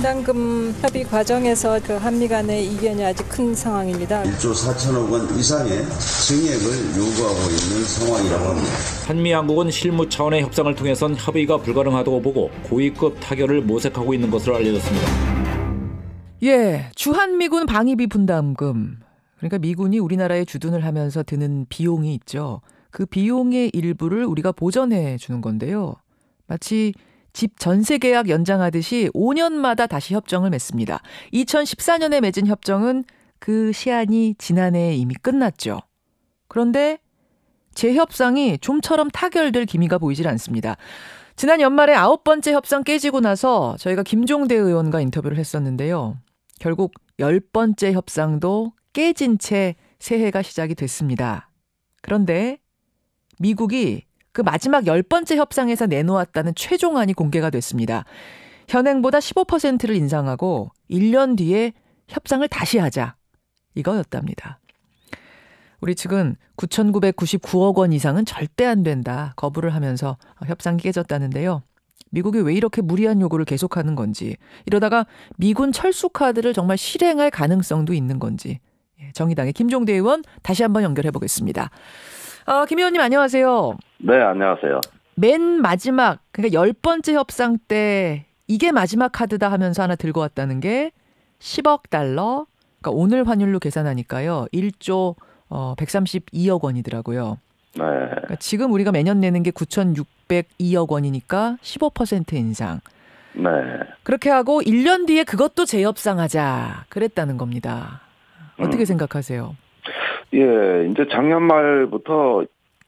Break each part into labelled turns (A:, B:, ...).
A: 분담금 협의 과정에서 그 한미 간의 이견이 아주 큰 상황입니다.
B: 1조 4천억 원 이상의 증액을 요구하고 있는 상황이라고 합니다.
C: 한미 양국은 실무 차원의 협상을 통해선 협의가 불가능하다고 보고 고위급 타결을 모색하고 있는 것으로 알려졌습니다.
D: 예, 주한미군 방위비 분담금. 그러니까 미군이 우리나라에 주둔을 하면서 드는 비용이 있죠. 그 비용의 일부를 우리가 보전해 주는 건데요. 마치 집 전세 계약 연장하듯이 5년마다 다시 협정을 맺습니다. 2014년에 맺은 협정은 그 시한이 지난해에 이미 끝났죠. 그런데 재협상이 좀처럼 타결될 기미가 보이질 않습니다. 지난 연말에 9번째 협상 깨지고 나서 저희가 김종대 의원과 인터뷰를 했었는데요. 결국 10번째 협상도 깨진 채 새해가 시작이 됐습니다. 그런데 미국이 그 마지막 10번째 협상에서 내놓았다는 최종안이 공개가 됐습니다. 현행보다 15%를 인상하고 1년 뒤에 협상을 다시 하자. 이거였답니다. 우리 측은 9,999억 원 이상은 절대 안 된다. 거부를 하면서 협상이 깨졌다는데요. 미국이 왜 이렇게 무리한 요구를 계속하는 건지, 이러다가 미군 철수 카드를 정말 실행할 가능성도 있는 건지, 정의당의 김종대 의원 다시 한번 연결해 보겠습니다. 김 의원님 안녕하세요.
E: 네, 안녕하세요.
D: 맨 마지막, 그러니까 10번째 협상 때 이게 마지막 카드다 하면서 하나 들고 왔다는 게 10억 달러, 그러니까 오늘 환율로 계산하니까요. 1조 132억 원이더라고요.
E: 네.
D: 그러니까 지금 우리가 매년 내는 게 9,602억 원이니까 15% 인상.
E: 네.
D: 그렇게 하고 1년 뒤에 그것도 재협상하자 그랬다는 겁니다. 어떻게 생각하세요?
E: 예, 이제 작년 말부터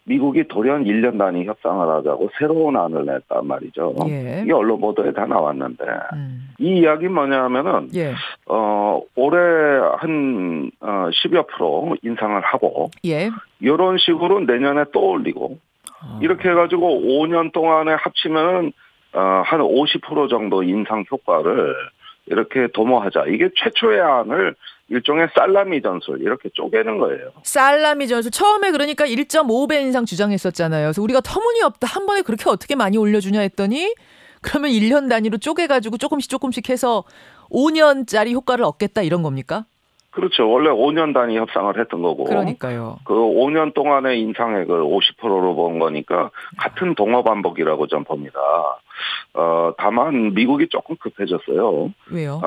E: 미국이 돌연 1년 단위 협상을 하자고 새로운 안을 냈단 말이죠.
D: 예.
E: 이게 언론 보도에 다 나왔는데 이 이야기 뭐냐면은
D: 예.
E: 올해 한 10여 프로 인상을 하고
D: 예.
E: 이런 식으로 내년에 또 올리고 이렇게 해가지고 5년 동안에 합치면은 한 50% 정도 인상 효과를 이렇게 도모하자. 이게 최초의 안을 일종의 살라미 전술 이렇게 쪼개는 거예요.
D: 살라미 전술. 처음에 그러니까 1.5배 인상 주장했었잖아요. 그래서 우리가 터무니없다. 한 번에 그렇게 어떻게 많이 올려주냐 했더니 그러면 1년 단위로 쪼개가지고 조금씩 해서 5년짜리 효과를 얻겠다 이런 겁니까?
E: 그렇죠. 원래 5년 단위 협상을 했던 거고.
D: 그러니까요.
E: 그 5년 동안의 인상액을 50%로 본 거니까 같은 동어 반복이라고 좀 봅니다. 다만 미국이 조금 급해졌어요.
D: 왜요?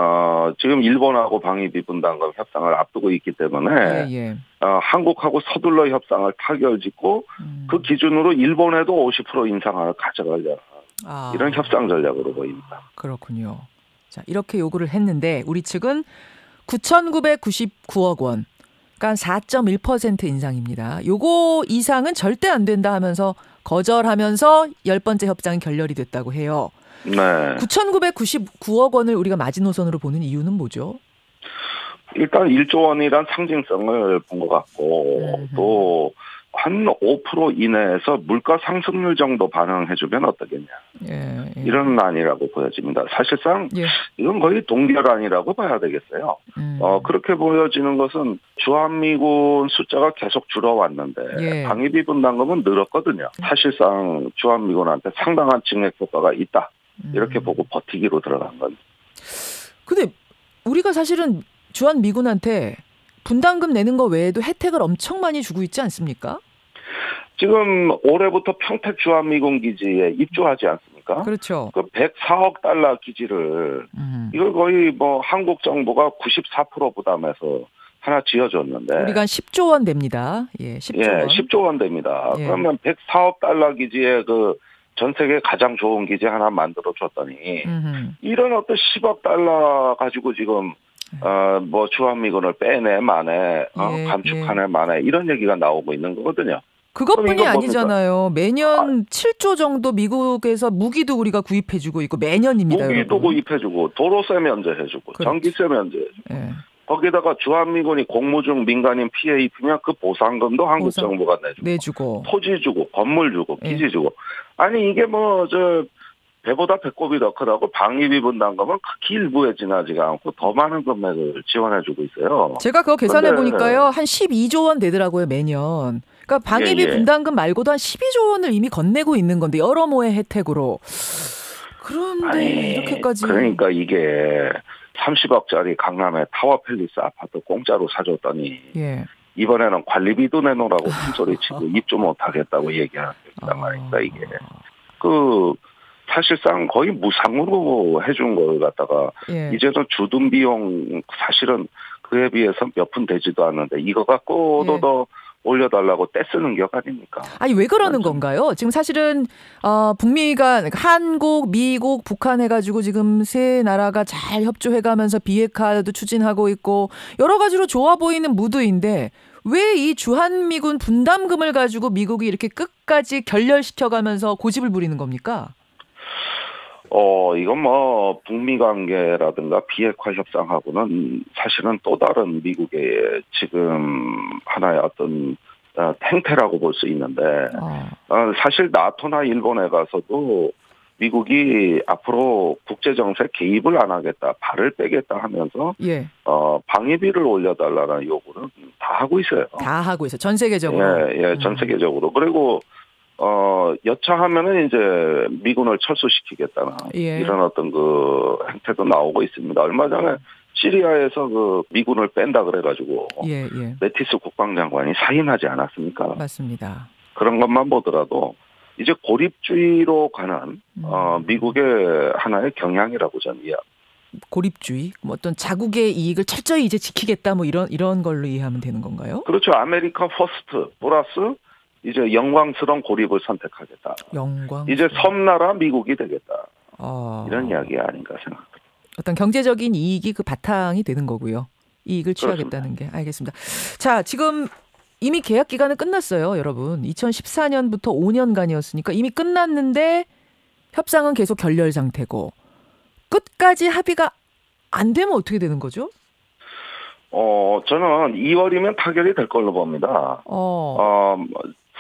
E: 지금 일본하고 방위비 분담금 협상을 앞두고 있기 때문에 한국하고 서둘러 협상을 타결짓고 그 기준으로 일본에도 50% 인상을 가져가자. 이런 협상 전략으로 보입니다.
D: 그렇군요. 자, 이렇게 요구를 했는데 우리 측은 9,999억 원, 그러니까 4.1% 인상입니다. 요거 이상은 절대 안 된다 하면서 거절하면서 10번째 협상이 결렬이 됐다고 해요.
E: 네.
D: 9,999억 원을 우리가 마지노선으로 보는 이유는 뭐죠?
E: 일단 1조 원이란 상징성을 본 것 같고 또 한 5% 이내에서 물가 상승률 정도 반영해주면 어떠겠냐. 이런 안이라고 보여집니다. 사실상 이건 거의 동결안이라고 봐야 되겠어요. 그렇게 보여지는 것은 주한미군 숫자가 계속 줄어왔는데 방위비 분담금은 늘었거든요. 사실상 주한미군한테 상당한 증액 효과가 있다. 이렇게 보고 버티기로 들어간 건.
D: 근데 우리가 사실은 주한미군한테 분담금 내는 거 외에도 혜택을 엄청 많이 주고 있지 않습니까?
E: 지금 올해부터 평택 주한미군 기지에 입주하지 않습니까?
D: 그렇죠.
E: 그 104억 달러 기지를 이걸 거의 뭐 한국 정부가 94% 부담해서 하나 지어줬는데
D: 우리가 한 10조 원 됩니다.
E: 10조 원 됩니다. 그러면 104억 달러 기지에 그 전 세계 가장 좋은 기지 하나 만들어 줬더니 이런 어떤 10억 달러 가지고 지금 뭐 주한미군을 빼내 마내 감축하네 마내 이런 얘기가 나오고 있는 거거든요.
D: 그것뿐이 아니잖아요. 매년 7조 정도 미국에서 무기도 우리가 구입해주고 있고 매년입니다.
E: 무기도 여러분. 구입해주고 도로세 면제해주고 전기세 면제해주고 거기다가 주한미군이 공무 중 민간인 피해 입히면 그 보상금도 한국 정부가 내주고 토지 주고 건물 주고 기지 주고 아니 이게 뭐 배보다 배꼽이 더 크다고 방위비 분담금은 극히 일부에 지나지가 않고 더 많은 금액을 지원해주고 있어요.
D: 제가 그거 계산해 보니까요. 한 12조 원 되더라고요 매년. 그러니까 방위비 분담금 말고도 한 12조 원을 이미 건네고 있는 건데 여러 모의 혜택으로. 그런데 이렇게까지.
E: 그러니까 이게 30억짜리 강남의 타워 팰리스 아파트 공짜로 사줬더니
D: 예.
E: 이번에는 관리비도 내놓으라고 큰소리치고 입도 못하겠다고 얘기하는 거단 말입니다. 이게 사실상 거의 무상으로 해준 걸 갖다가
D: 예. 이제는
E: 주둔 비용 사실은 그에 비해서 몇 푼 되지도 않는데 이거 갖고도
D: 예.
E: 더 올려달라고 떼쓰는 격 아닙니까?
D: 아니 왜 그러는 건가요? 지금 사실은 북미가 한국, 미국, 북한 해가지고 지금 세 나라가 잘 협조해가면서 비핵화도 추진하고 있고 여러 가지로 좋아 보이는 무드인데 왜 이 주한미군 분담금을 가지고 미국이 이렇게 끝까지 결렬시켜가면서 고집을 부리는 겁니까?
E: 이건 북미 관계라든가 비핵화 협상하고는 사실은 또 다른 미국의 지금 하나의 어떤 행태라고 볼 수 있는데, 사실 나토나 일본에 가서도 미국이 앞으로 국제정세 개입을 안 하겠다, 발을 빼겠다 하면서,
D: 예.
E: 방위비를 올려달라는 요구는 다 하고 있어요.
D: 다 하고 있어요. 전 세계적으로.
E: 예, 전 세계적으로. 그리고, 여차하면은 이제 미군을 철수시키겠다는
D: 예.
E: 이런 어떤 행태도 나오고 있습니다. 얼마 전에 시리아에서 미군을 뺀다 그래가지고
D: 예.
E: 매티스 국방장관이 사임하지 않았습니까?
D: 맞습니다.
E: 그런 것만 보더라도 이제 고립주의로 가는 미국의 하나의 경향이라고 저는 이해합니다.
D: 고립주의, 어떤 자국의 이익을 철저히 이제 지키겠다, 이런 걸로 이해하면 되는 건가요?
E: 그렇죠. 아메리카 퍼스트 플러스 이제 영광스러운 고립을 선택하겠다. 이제 섬나라 미국이 되겠다. 이런 이야기 아닌가 생각합니다.
D: 어떤 경제적인 이익이 그 바탕이 되는 거고요. 이익을 취하겠다는 게. 알겠습니다. 자, 지금 이미 계약 기간은 끝났어요, 여러분. 2014년부터 5년간이었으니까 이미 끝났는데 협상은 계속 결렬 상태고 끝까지 합의가 안 되면 어떻게 되는 거죠?
E: 저는 2월이면 타결이 될 걸로 봅니다.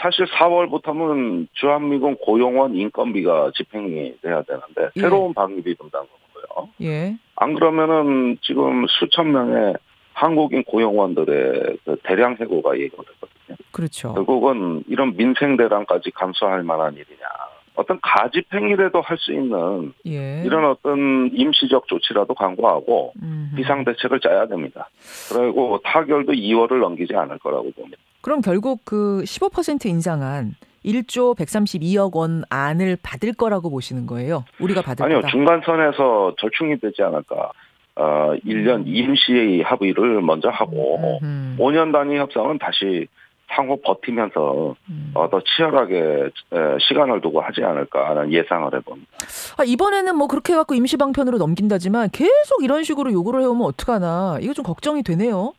E: 사실 4월부터는 주한미군 고용원 인건비가 집행이 돼야 되는데 새로운 방위비 분담금이고요.
D: 예.
E: 안 그러면은 지금 수천 명의 한국인 고용원들의 대량 해고가 예고됐거든요.
D: 그렇죠.
E: 결국은 이런 민생 대란까지 감수할 만한 일이냐. 어떤 가집행이라도 할 수 있는 이런 어떤 임시적 조치라도 강구하고 비상대책을 짜야 됩니다. 그리고 타결도 2월을 넘기지 않을 거라고 봅니다.
D: 그럼 결국 15% 인상한 1조 132억 원 안을 받을 거라고 보시는 거예요? 우리가 받을 거다?
E: 아니요. 중간선에서 절충이 되지 않을까. 1년 임시 합의를 먼저 하고 5년 단위 협상은 다시 상호 버티면서 더 치열하게 시간을 두고 하지 않을까 하는 예상을 해봅니다.
D: 이번에는 그렇게 해갖고 임시방편으로 넘긴다지만 계속 이런 식으로 요구를 해오면 어떡하나. 이거 좀 걱정이 되네요.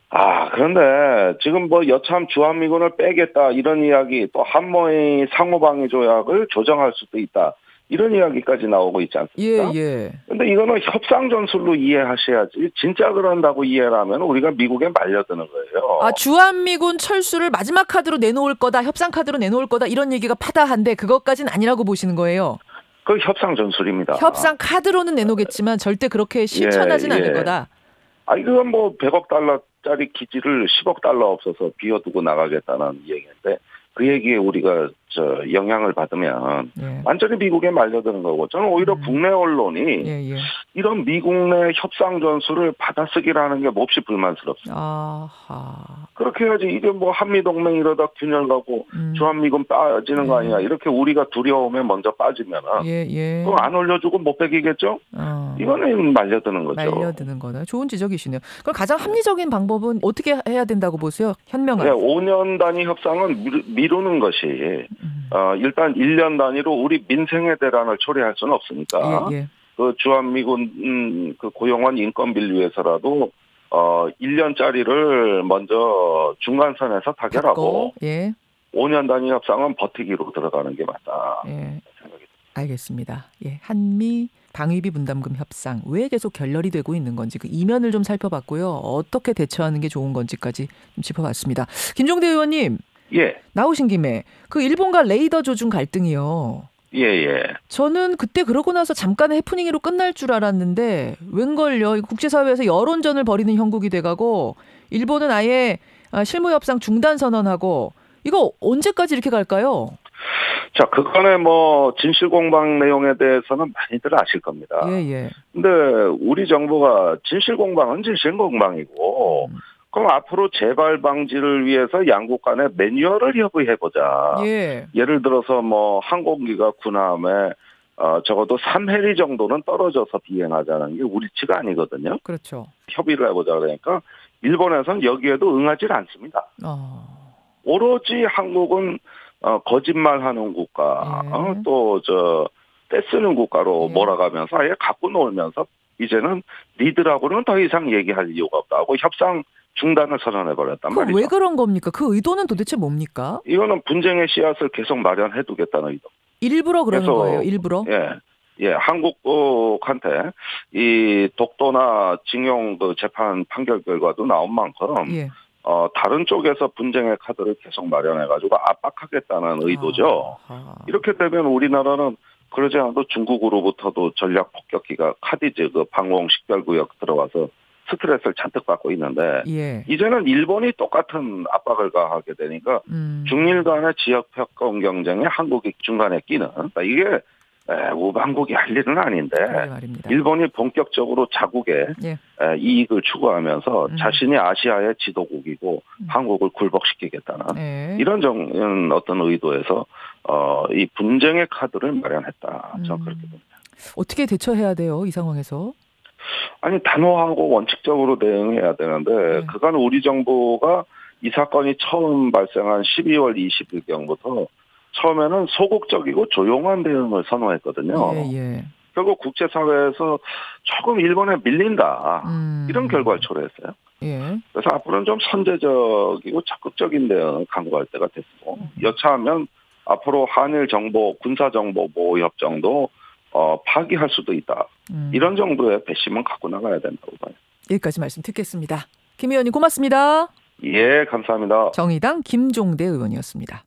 E: 그런데 지금 여참 주한미군을 빼겠다 이런 이야기 또 한모의 상호방위 조약을 조정할 수도 있다. 이런 이야기까지 나오고 있지 않습니까?
D: 예.
E: 근데 이거는 협상 전술로 이해하셔야지. 진짜 그런다고 이해를 하면 우리가 미국에 말려드는 거예요.
D: 주한미군 철수를 마지막 카드로 내놓을 거다, 협상 카드로 내놓을 거다 이런 얘기가 파다한데 그것까지는 아니라고 보시는 거예요.
E: 그 협상 전술입니다.
D: 협상 카드로는 내놓겠지만 절대 그렇게 실천하진 않을 거다.
E: 이건 100억 달러짜리 기지를 10억 달러 없어서 비워두고 나가겠다는 얘기인데 그 얘기에 우리가 영향을 받으면 완전히 미국에 말려드는 거고 저는 오히려 국내 언론이 이런 미국 내 협상 전술을 받아쓰기라는 게 몹시 불만스럽습니다. 그렇게 해야지 이게 한미동맹 이러다 균열 가고 주한미군 빠지는 거 아니야. 이렇게 우리가 두려움에 먼저 빠지면 그거 안 올려주고 못 빼기겠죠? 이거는 말려드는 거죠.
D: 말려드는 거다. 좋은 지적이시네요. 그럼 가장 합리적인 방법은 어떻게 해야 된다고 보세요? 현명한.
E: 5년 단위 협상은 미루는 것이 일단 1년 단위로 우리 민생의 대란을 초래할 수는 없으니까 그 주한미군 고용원 인건비를 위해서라도 1년짜리를 먼저 중간선에서 타결하고 5년 단위 협상은 버티기로 들어가는 게 맞다. 생각이
D: 알겠습니다. 한미 방위비 분담금 협상 왜 계속 결렬이 되고 있는 건지 그 이면을 좀 살펴봤고요. 어떻게 대처하는 게 좋은 건지까지 좀 짚어봤습니다. 김종대 의원님. 나오신 김에 일본과 레이더 조준 갈등이요. 저는 그때 그러고 나서 잠깐의 해프닝으로 끝날 줄 알았는데 웬걸요. 국제사회에서 여론전을 벌이는 형국이 돼가고 일본은 아예 실무협상 중단 선언하고 이거 언제까지 이렇게 갈까요?
E: 자, 그간의 뭐 진실공방 내용에 대해서는 많이들 아실 겁니다.
D: 예.
E: 근데 우리 정부가 진실공방은 진실공방이고 그럼 앞으로 재발 방지를 위해서 양국 간에 매뉴얼을 협의해보자.
D: 예.
E: 예를 들어서 뭐 항공기가 군함에 적어도 3해리 정도는 떨어져서 비행하자는 게 우리치가 아니거든요.
D: 그렇죠.
E: 협의를 해보자 그러니까 일본에서는 여기에도 응하지 않습니다. 오로지 한국은 거짓말하는 국가, 떼쓰는 국가로 몰아가면서 아예 갖고 놀면서 이제는 니들하고는 더 이상 얘기할 이유가 없다고 협상 중단을 선언해버렸단 말이죠.
D: 왜 그런 겁니까? 그 의도는 도대체 뭡니까?
E: 이거는 분쟁의 씨앗을 계속 마련해두겠다는 의도.
D: 일부러 그러는 거예요. 일부러?
E: 예, 한국한테 이 독도나 징용 그 재판 판결 결과도 나온 만큼 다른 쪽에서 분쟁의 카드를 계속 마련해가지고 압박하겠다는 의도죠. 이렇게 되면 우리나라는 그러지 않아도 중국으로부터도 전략 폭격기가 카디즈 그 방공 식별구역 들어와서 스트레스를 잔뜩 받고 있는데 이제는 일본이 똑같은 압박을 가하게 되니까 중일 간의 지역 평가 경쟁에 한국이 중간에 끼는 그러니까 이게 우방국이 할 일은 아닌데 일본이 본격적으로 자국의 이익을 추구하면서 자신이 아시아의 지도국이고 한국을 굴복시키겠다는 이런 어떤 의도에서 이 분쟁의 카드를 마련했다. 저는 그렇게 봅니다.
D: 어떻게 대처해야 돼요? 이 상황에서?
E: 아니 단호하고 원칙적으로 대응해야 되는데 그간 우리 정부가 이 사건이 처음 발생한 12월 20일경부터 처음에는 소극적이고 조용한 대응을 선호했거든요. 결국 국제사회에서 조금 일본에 밀린다. 이런 결과를 초래했어요. 그래서 앞으로는 좀 선제적이고 적극적인 대응을 강구할 때가 됐고 여차하면 앞으로 한일 정보, 군사정보 보호협정도 파기할 수도 있다. 이런 정도의 배심은 갖고 나가야 된다고 봐요.
D: 여기까지 말씀 듣겠습니다. 김 의원님 고맙습니다.
E: 예, 감사합니다.
D: 정의당 김종대 의원이었습니다.